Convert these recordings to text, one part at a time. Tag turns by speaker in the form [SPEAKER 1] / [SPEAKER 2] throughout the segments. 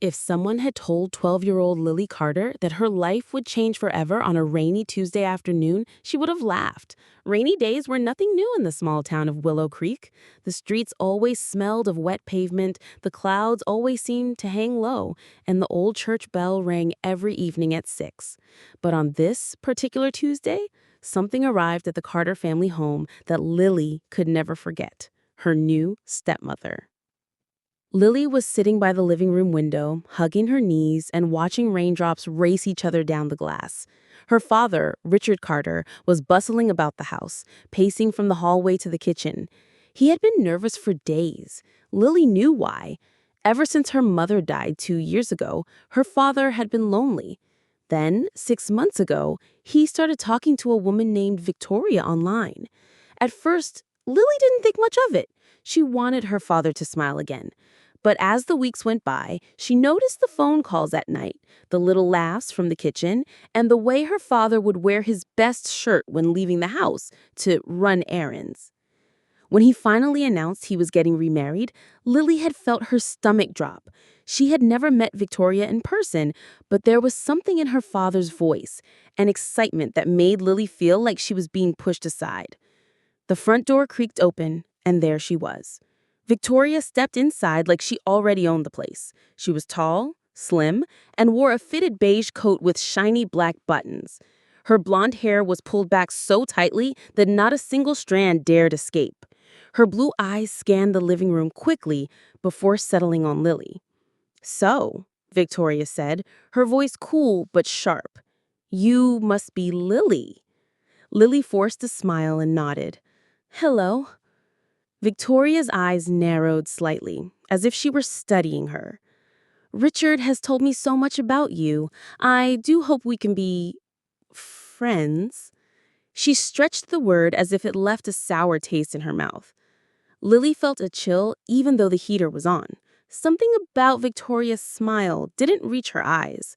[SPEAKER 1] If someone had told 12-year-old Lily Carter that her life would change forever on a rainy Tuesday afternoon, she would have laughed. Rainy days were nothing new in the small town of Willow Creek. The streets always smelled of wet pavement, the clouds always seemed to hang low, and the old church bell rang every evening at 6. But on this particular Tuesday, something arrived at the Carter family home that Lily could never forget: her new stepmother. Lily was sitting by the living room window, hugging her knees and watching raindrops race each other down the glass. Her father, Richard Carter, was bustling about the house, pacing from the hallway to the kitchen. He had been nervous for days. Lily knew why. Ever since her mother died 2 years ago, her father had been lonely. Then, 6 months ago, he started talking to a woman named Victoria online. At first, Lily didn't think much of it. She wanted her father to smile again. But as the weeks went by, she noticed the phone calls at night, the little laughs from the kitchen, and the way her father would wear his best shirt when leaving the house to run errands. When he finally announced he was getting remarried, Lily had felt her stomach drop. She had never met Victoria in person, but there was something in her father's voice, an excitement that made Lily feel like she was being pushed aside. The front door creaked open, and there she was. Victoria stepped inside like she already owned the place. She was tall, slim, and wore a fitted beige coat with shiny black buttons. Her blonde hair was pulled back so tightly that not a single strand dared escape. Her blue eyes scanned the living room quickly before settling on Lily. "So," Victoria said, her voice cool but sharp, "you must be Lily." Lily forced a smile and nodded. "Hello." Victoria's eyes narrowed slightly, as if she were studying her. "Richard has told me so much about you. I do hope we can be friends." She stretched the word as if it left a sour taste in her mouth. Lily felt a chill even though the heater was on. Something about Victoria's smile didn't reach her eyes.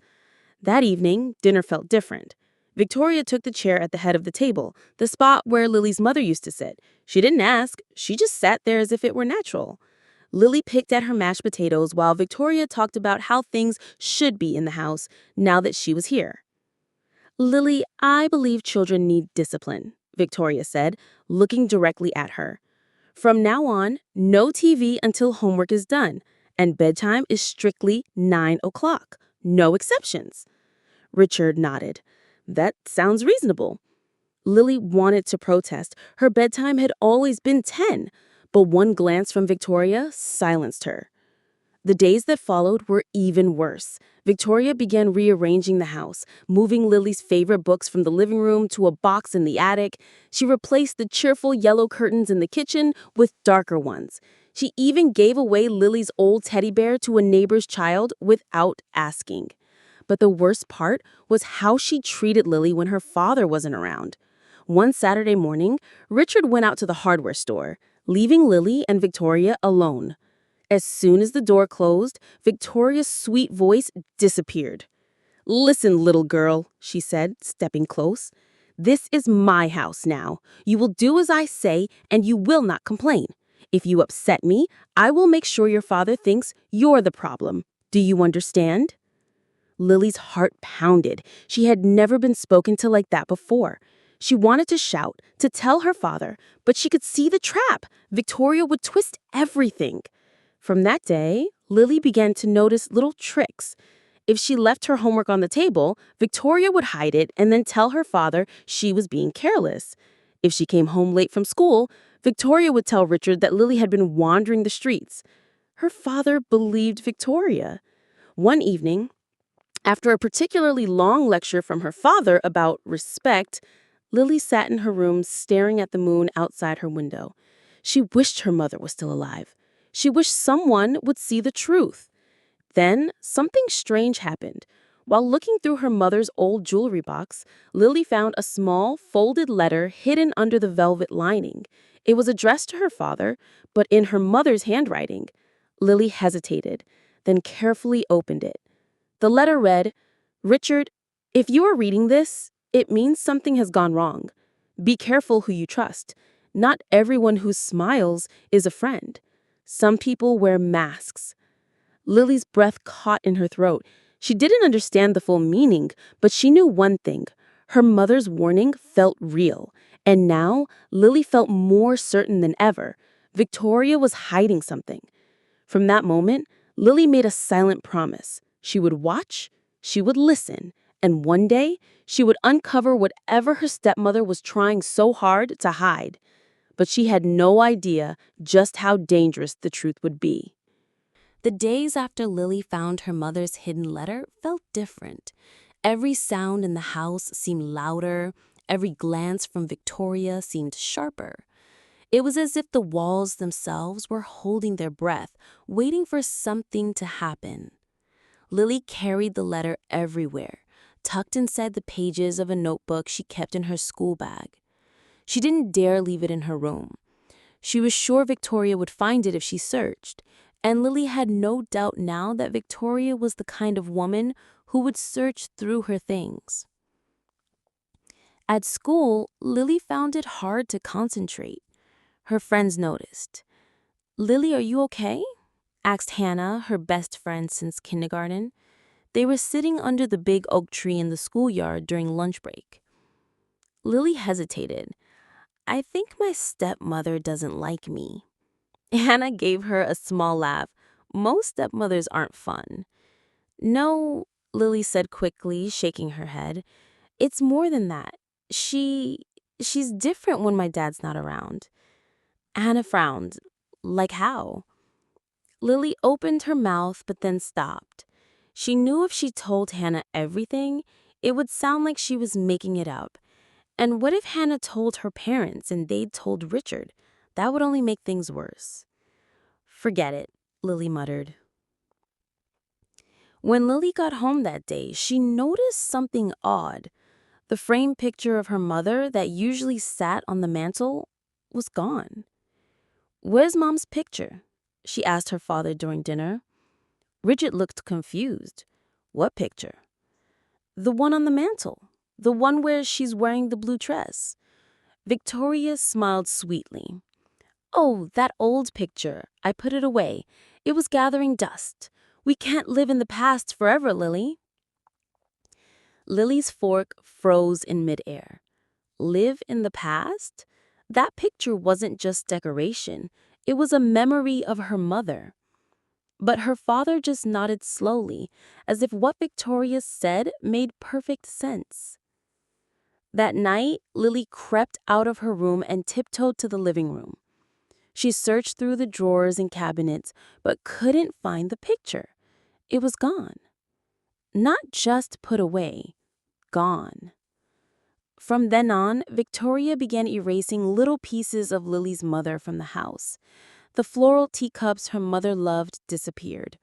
[SPEAKER 1] That evening, dinner felt different. Victoria took the chair at the head of the table, the spot where Lily's mother used to sit. She didn't ask, she just sat there as if it were natural. Lily picked at her mashed potatoes while Victoria talked about how things should be in the house now that she was here. "Lily, I believe children need discipline," Victoria said, looking directly at her. "From now on, no TV until homework is done, and bedtime is strictly 9 o'clock. No exceptions." Richard nodded. "That sounds reasonable." Lily wanted to protest. Her bedtime had always been 10, but one glance from Victoria silenced her. The days that followed were even worse. Victoria began rearranging the house, moving Lily's favorite books from the living room to a box in the attic. She replaced the cheerful yellow curtains in the kitchen with darker ones. She even gave away Lily's old teddy bear to a neighbor's child without asking. But the worst part was how she treated Lily when her father wasn't around. One Saturday morning, Richard went out to the hardware store, leaving Lily and Victoria alone. As soon as the door closed, Victoria's sweet voice disappeared. "Listen, little girl," she said, stepping close. "This is my house now. You will do as I say, and you will not complain. If you upset me, I will make sure your father thinks you're the problem. Do you understand?" Lily's heart pounded. She had never been spoken to like that before. She wanted to shout, to tell her father, but she could see the trap. Victoria would twist everything. From that day, Lily began to notice little tricks. If she left her homework on the table, Victoria would hide it and then tell her father she was being careless. If she came home late from school, Victoria would tell Richard that Lily had been wandering the streets. Her father believed Victoria. One evening, after a particularly long lecture from her father about respect, Lily sat in her room staring at the moon outside her window. She wished her mother was still alive. She wished someone would see the truth. Then something strange happened. While looking through her mother's old jewelry box, Lily found a small, folded letter hidden under the velvet lining. It was addressed to her father, but in her mother's handwriting. Lily hesitated, then carefully opened it. The letter read, "Richard, if you are reading this, it means something has gone wrong. Be careful who you trust. Not everyone who smiles is a friend. Some people wear masks." Lily's breath caught in her throat. She didn't understand the full meaning, but she knew one thing. Her mother's warning felt real. And now, Lily felt more certain than ever. Victoria was hiding something. From that moment, Lily made a silent promise. She would watch, she would listen, and one day, she would uncover whatever her stepmother was trying so hard to hide. But she had no idea just how dangerous the truth would be. The days after Lily found her mother's hidden letter felt different. Every sound in the house seemed louder, every glance from Victoria seemed sharper. It was as if the walls themselves were holding their breath, waiting for something to happen. Lily carried the letter everywhere, tucked inside the pages of a notebook she kept in her school bag. She didn't dare leave it in her room. She was sure Victoria would find it if she searched, and Lily had no doubt now that Victoria was the kind of woman who would search through her things. At school, Lily found it hard to concentrate. Her friends noticed. "Lily, are you okay?" asked Hannah, her best friend since kindergarten. They were sitting under the big oak tree in the schoolyard during lunch break. Lily hesitated. "I think my stepmother doesn't like me." Hannah gave her a small laugh. "Most stepmothers aren't fun." "No," Lily said quickly, shaking her head. "It's more than that. She's different when my dad's not around." Hannah frowned. "Like how?" Lily opened her mouth but then stopped. She knew if she told Hannah everything, it would sound like she was making it up. And what if Hannah told her parents and they'd told Richard? That would only make things worse. "Forget it," Lily muttered. When Lily got home that day, she noticed something odd. The framed picture of her mother that usually sat on the mantel was gone. "Where's Mom's picture?" she asked her father during dinner. Richard looked confused. "What picture?" "The one on the mantel. The one where she's wearing the blue dress." Victoria smiled sweetly. "Oh, that old picture. I put it away. It was gathering dust. We can't live in the past forever, Lily." Lily's fork froze in midair. Live in the past? That picture wasn't just decoration. It was a memory of her mother. But her father just nodded slowly, as if what Victoria said made perfect sense. That night, Lily crept out of her room and tiptoed to the living room. She searched through the drawers and cabinets, but couldn't find the picture. It was gone. Not just put away, gone. From then on, Victoria began erasing little pieces of Lily's mother from the house. The floral teacups her mother loved disappeared.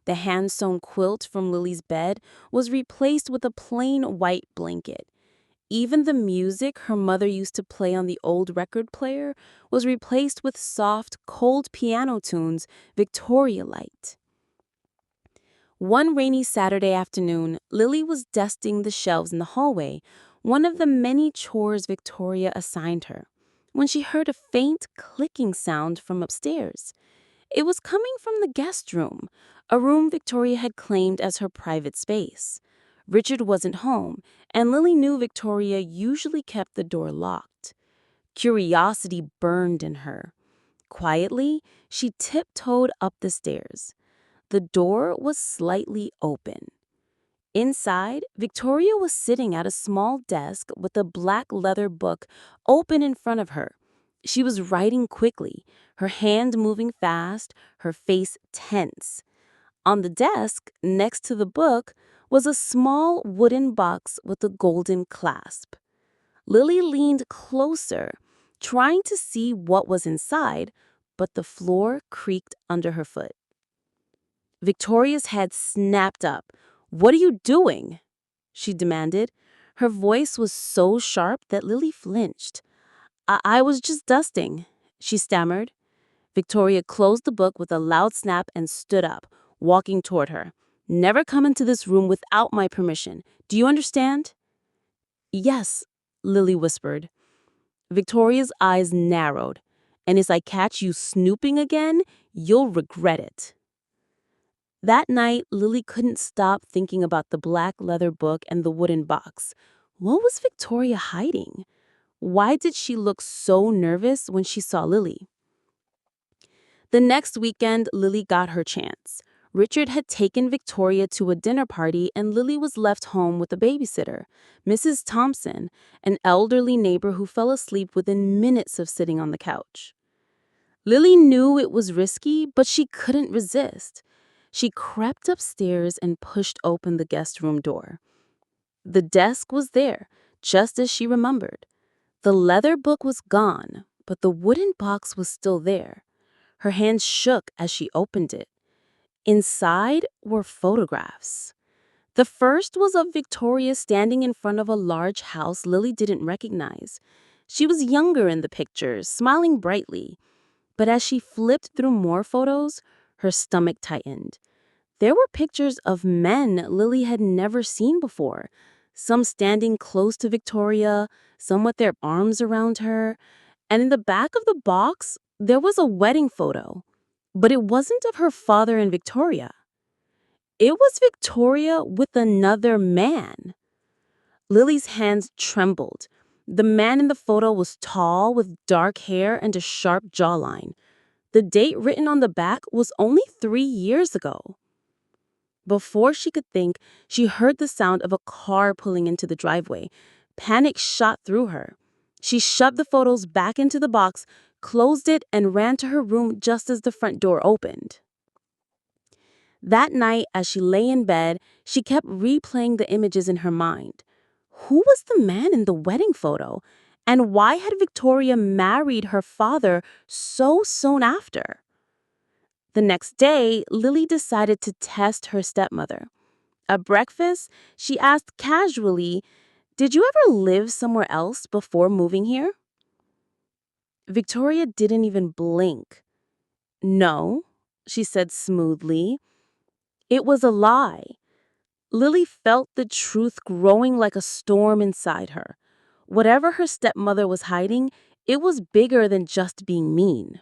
[SPEAKER 1] The hand-sewn quilt from Lily's bed was replaced with a plain white blanket. Even the music her mother used to play on the old record player was replaced with soft, cold piano tunes Victoria liked. One rainy Saturday afternoon, Lily was dusting the shelves in the hallway, one of the many chores Victoria assigned her, when she heard a faint clicking sound from upstairs. It was coming from the guest room, a room Victoria had claimed as her private space. Richard wasn't home, and Lily knew Victoria usually kept the door locked. Curiosity burned in her. Quietly, she tiptoed up the stairs. The door was slightly open. Inside, Victoria was sitting at a small desk with a black leather book open in front of her. She was writing quickly, her hand moving fast, her face tense. On the desk, next to the book, was a small wooden box with a golden clasp. Lily leaned closer, trying to see what was inside, but the floor creaked under her foot. Victoria's head snapped up. "What are you doing?" she demanded. Her voice was so sharp that Lily flinched. I was just dusting," she stammered. Victoria closed the book with a loud snap and stood up, walking toward her. "Never come into this room without my permission. Do you understand?" "Yes," Lily whispered. Victoria's eyes narrowed. "And if I catch you snooping again, you'll regret it." That night, Lily couldn't stop thinking about the black leather book and the wooden box. What was Victoria hiding? Why did she look so nervous when she saw Lily? The next weekend, Lily got her chance. Richard had taken Victoria to a dinner party, and Lily was left home with a babysitter, Mrs. Thompson, an elderly neighbor who fell asleep within minutes of sitting on the couch. Lily knew it was risky, but she couldn't resist. She crept upstairs and pushed open the guest room door. The desk was there, just as she remembered. The leather book was gone, but the wooden box was still there. Her hands shook as she opened it. Inside were photographs. The first was of Victoria standing in front of a large house Lily didn't recognize. She was younger in the pictures, smiling brightly. But as she flipped through more photos, her stomach tightened. There were pictures of men Lily had never seen before, some standing close to Victoria, some with their arms around her. And in the back of the box, there was a wedding photo. But it wasn't of her father and Victoria. It was Victoria with another man. Lily's hands trembled. The man in the photo was tall, with dark hair and a sharp jawline. The date written on the back was only 3 years ago. Before she could think, she heard the sound of a car pulling into the driveway. Panic shot through her. She shoved the photos back into the box, closed it, and ran to her room just as the front door opened. That night, as she lay in bed, she kept replaying the images in her mind. Who was the man in the wedding photo? And why had Victoria married her father so soon after? The next day, Lily decided to test her stepmother. At breakfast, she asked casually, "Did you ever live somewhere else before moving here?" Victoria didn't even blink. "No," she said smoothly. It was a lie. Lily felt the truth growing like a storm inside her. Whatever her stepmother was hiding, it was bigger than just being mean.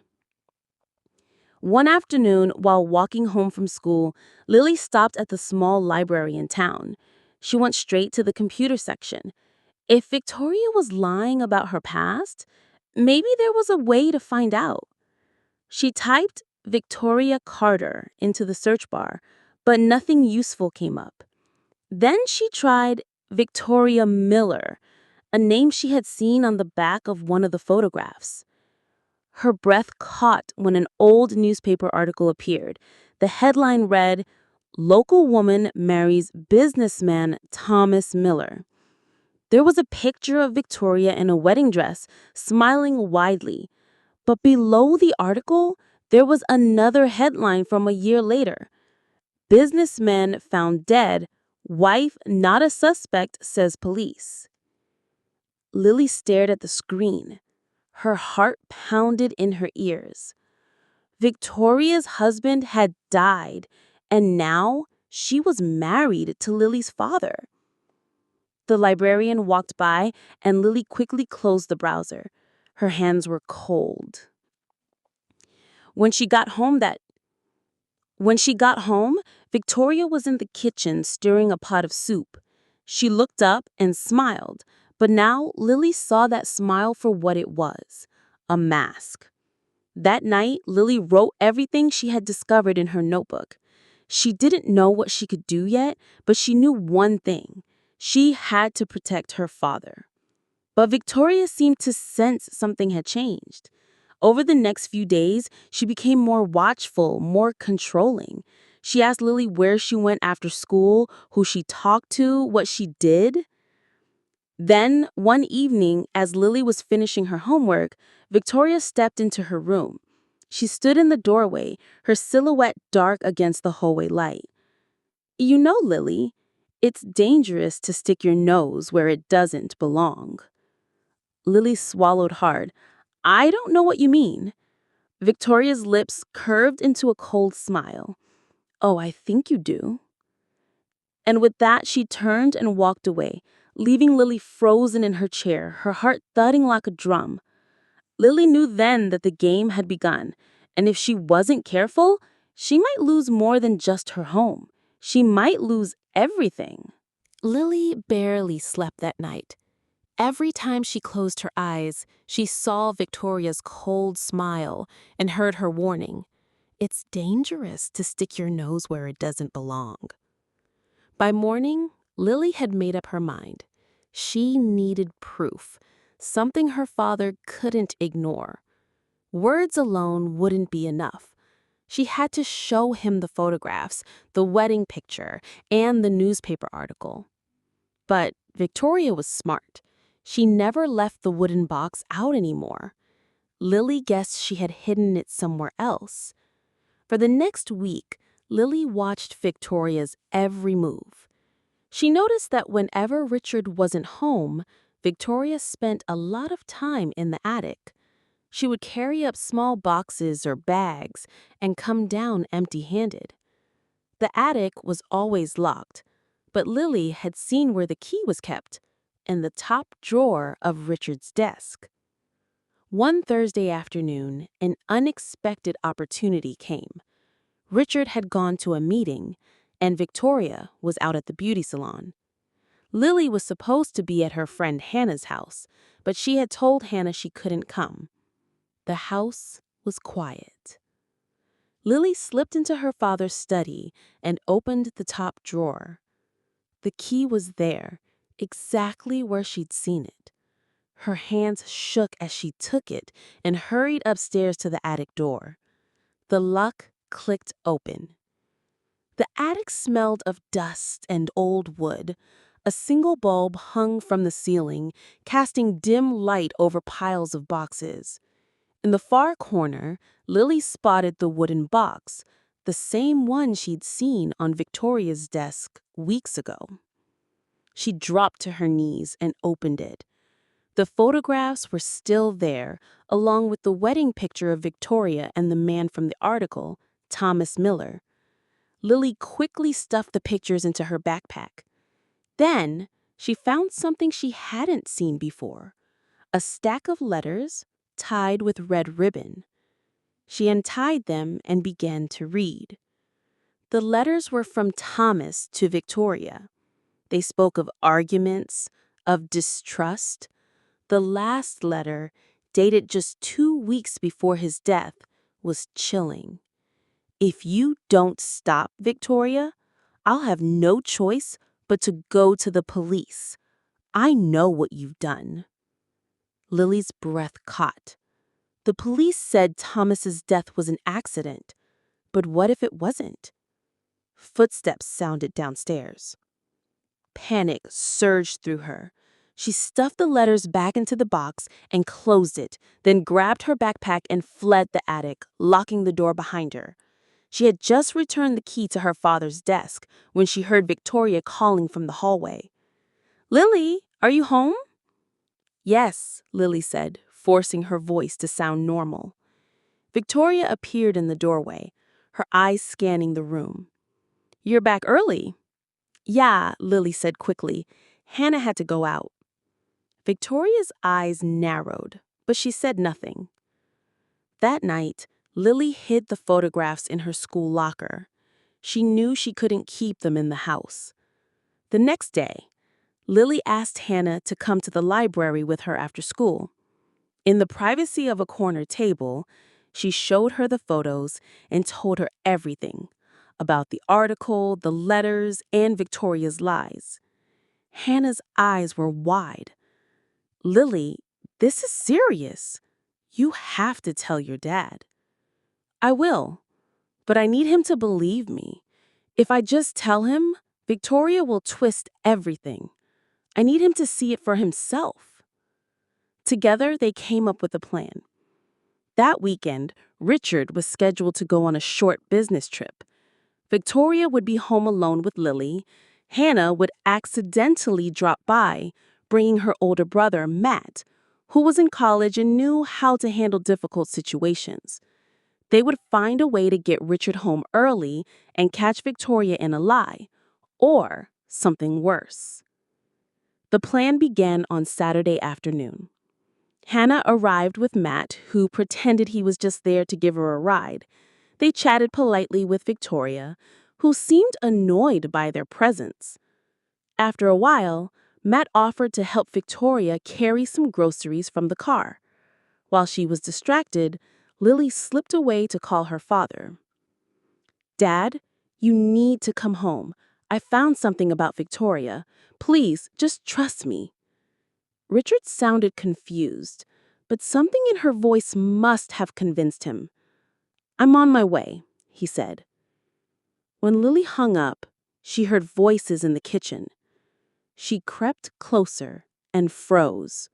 [SPEAKER 1] One afternoon, while walking home from school, Lily stopped at the small library in town. She went straight to the computer section. If Victoria was lying about her past, maybe there was a way to find out. She typed Victoria Carter into the search bar, but nothing useful came up. Then she tried Victoria Miller, a name she had seen on the back of one of the photographs. Her breath caught when an old newspaper article appeared. The headline read, "Local woman marries businessman Thomas Miller." There was a picture of Victoria in a wedding dress, smiling widely. But below the article, there was another headline from a year later. "Businessman found dead. Wife not a suspect, says police." Lily stared at the screen. Her heart pounded in her ears. Victoria's husband had died, and now she was married to Lily's father. The librarian walked by, and Lily quickly closed the browser. Her hands were cold. When she got home, Victoria was in the kitchen stirring a pot of soup. She looked up and smiled, but now Lily saw that smile for what it was, a mask. That night, Lily wrote everything she had discovered in her notebook. She didn't know what she could do yet, but she knew one thing. She had to protect her father. But Victoria seemed to sense something had changed. Over the next few days, she became more watchful, more controlling. She asked Lily where she went after school, who she talked to, what she did. Then, one evening, as Lily was finishing her homework, Victoria stepped into her room. She stood in the doorway, her silhouette dark against the hallway light. "You know, Lily, it's dangerous to stick your nose where it doesn't belong." Lily swallowed hard. "I don't know what you mean." Victoria's lips curved into a cold smile. "Oh, I think you do." And with that, she turned and walked away, leaving Lily frozen in her chair, her heart thudding like a drum. Lily knew then that the game had begun, and if she wasn't careful, She might lose more than just her home. She might lose everything. Lily barely slept that night. Every time she closed her eyes, she saw Victoria's cold smile and heard her warning. It's dangerous to stick your nose where it doesn't belong. By morning, Lily had made up her mind. She needed proof, something her father couldn't ignore. Words alone wouldn't be enough. She had to show him the photographs, the wedding picture, and the newspaper article. But Victoria was smart. She never left the wooden box out anymore. Lily guessed she had hidden it somewhere else. For the next week, Lily watched Victoria's every move. She noticed that whenever Richard wasn't home, Victoria spent a lot of time in the attic. She would carry up small boxes or bags and come down empty-handed. The attic was always locked, but Lily had seen where the key was kept, in the top drawer of Richard's desk. One Thursday afternoon, an unexpected opportunity came. Richard had gone to a meeting, and Victoria was out at the beauty salon. Lily was supposed to be at her friend Hannah's house, but she had told Hannah she couldn't come. The house was quiet. Lily slipped into her father's study and opened the top drawer. The key was there, exactly where she'd seen it. Her hands shook as she took it and hurried upstairs to the attic door. The lock clicked open. The attic smelled of dust and old wood. A single bulb hung from the ceiling, casting dim light over piles of boxes. In the far corner, Lily spotted the wooden box, the same one she'd seen on Victoria's desk weeks ago. She dropped to her knees and opened it. The photographs were still there, along with the wedding picture of Victoria and the man from the article, Thomas Miller. Lily quickly stuffed the pictures into her backpack. Then, she found something she hadn't seen before, a stack of letters tied with red ribbon. She untied them and began to read. The letters were from Thomas to Victoria. They spoke of arguments, of distrust. The last letter, dated just 2 weeks before his death, was chilling. If you don't stop, Victoria, I'll have no choice but to go to the police. I know what you've done. Lily's breath caught. The police said Thomas's death was an accident, but what if it wasn't? Footsteps sounded downstairs. Panic surged through her. She stuffed the letters back into the box and closed it, then grabbed her backpack and fled the attic, locking the door behind her. She had just returned the key to her father's desk when she heard Victoria calling from the hallway. "Lily, are you home?" "Yes," Lily said, forcing her voice to sound normal. Victoria appeared in the doorway, her eyes scanning the room. "You're back early." "Yeah," Lily said quickly. "Hannah had to go out." Victoria's eyes narrowed, but she said nothing. That night, Lily hid the photographs in her school locker. She knew she couldn't keep them in the house. The next day, Lily asked Hannah to come to the library with her after school. In the privacy of a corner table, she showed her the photos and told her everything about the article, the letters, and Victoria's lies. Hannah's eyes were wide. "Lily, this is serious. You have to tell your dad." "I will, but I need him to believe me. If I just tell him, Victoria will twist everything. I need him to see it for himself." Together, they came up with a plan. That weekend, Richard was scheduled to go on a short business trip. Victoria would be home alone with Lily. Hannah would accidentally drop by, bringing her older brother, Matt, who was in college and knew how to handle difficult situations. They would find a way to get Richard home early and catch Victoria in a lie, or something worse. The plan began on Saturday afternoon. Hannah arrived with Matt, who pretended he was just there to give her a ride. They chatted politely with Victoria, who seemed annoyed by their presence. After a while, Matt offered to help Victoria carry some groceries from the car. While she was distracted, Lily slipped away to call her father. "Dad, you need to come home. I found something about Victoria. Please, just trust me." Richard sounded confused, but something in her voice must have convinced him. "I'm on my way," he said. When Lily hung up, she heard voices in the kitchen. She crept closer and froze.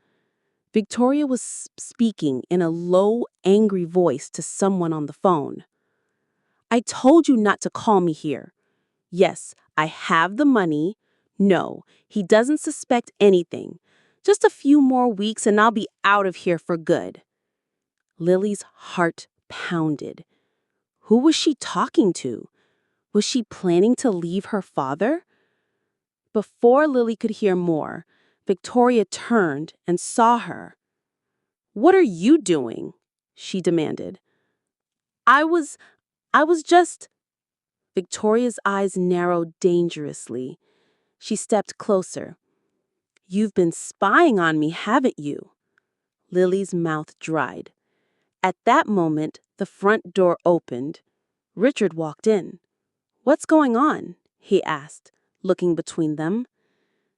[SPEAKER 1] Victoria was speaking in a low, angry voice to someone on the phone. "I told you not to call me here. Yes, I have the money. No, he doesn't suspect anything. Just a few more weeks and I'll be out of here for good." Lily's heart pounded. Who was she talking to? Was she planning to leave her father? Before Lily could hear more, Victoria turned and saw her. "What are you doing?" she demanded. I was just... Victoria's eyes narrowed dangerously. She stepped closer. "You've been spying on me, haven't you?" Lily's mouth dried. At that moment, the front door opened. Richard walked in. "What's going on?" he asked, looking between them.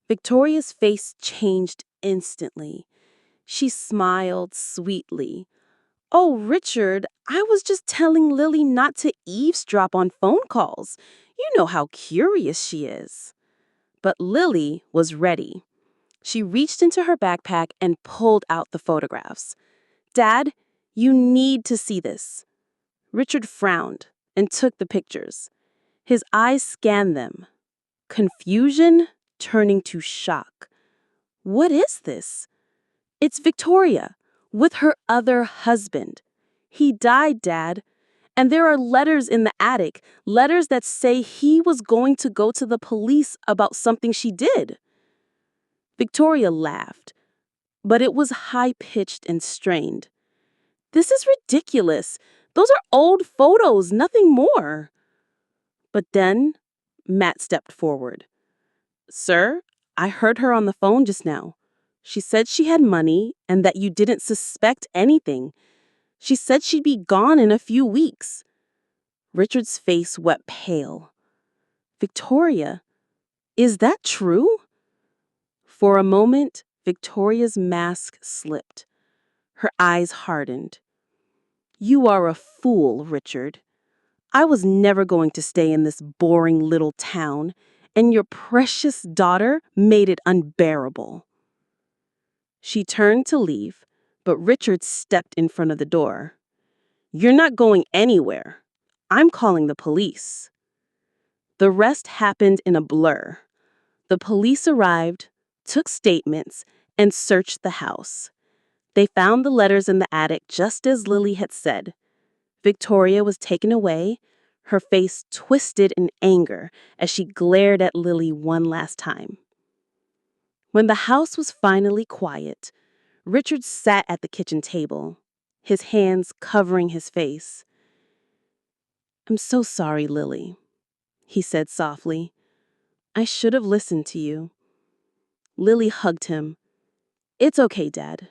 [SPEAKER 1] Victoria's face changed instantly. She smiled sweetly. "Oh, Richard, I was just telling Lily not to eavesdrop on phone calls. You know how curious she is." But Lily was ready. She reached into her backpack and pulled out the photographs. "Dad, you need to see this." Richard frowned and took the pictures. His eyes scanned them. Confusion turning to shock. "What is this?" "It's Victoria, with her other husband. He died, Dad. And there are letters in the attic, letters that say he was going to go to the police about something she did." Victoria laughed, but it was high-pitched and strained. "This is ridiculous. Those are old photos, nothing more." But then Matt stepped forward. "Sir, I heard her on the phone just now. She said she had money and that you didn't suspect anything. She said she'd be gone in a few weeks." Richard's face went pale. "Victoria, is that true?" For a moment, Victoria's mask slipped. Her eyes hardened. "You are a fool, Richard. I was never going to stay in this boring little town, and your precious daughter made it unbearable." She turned to leave, but Richard stepped in front of the door. "You're not going anywhere. I'm calling the police." The rest happened in a blur. The police arrived, took statements, and searched the house. They found the letters in the attic just as Lily had said. Victoria was taken away, her face twisted in anger as she glared at Lily one last time. When the house was finally quiet, Richard sat at the kitchen table, his hands covering his face. "I'm so sorry, Lily," he said softly. "I should have listened to you." Lily hugged him. "It's okay, Dad.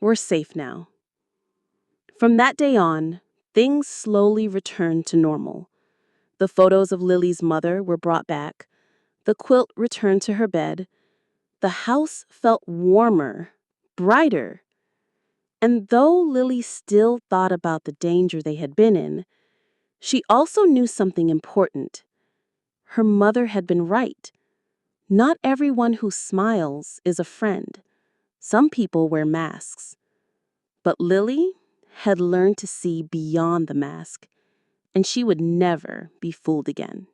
[SPEAKER 1] We're safe now." From that day on, things slowly returned to normal. The photos of Lily's mother were brought back. The quilt returned to her bed. The house felt warmer, brighter. And though Lily still thought about the danger they had been in, she also knew something important. Her mother had been right. Not everyone who smiles is a friend. Some people wear masks. But Lily had learned to see beyond the mask, and she would never be fooled again.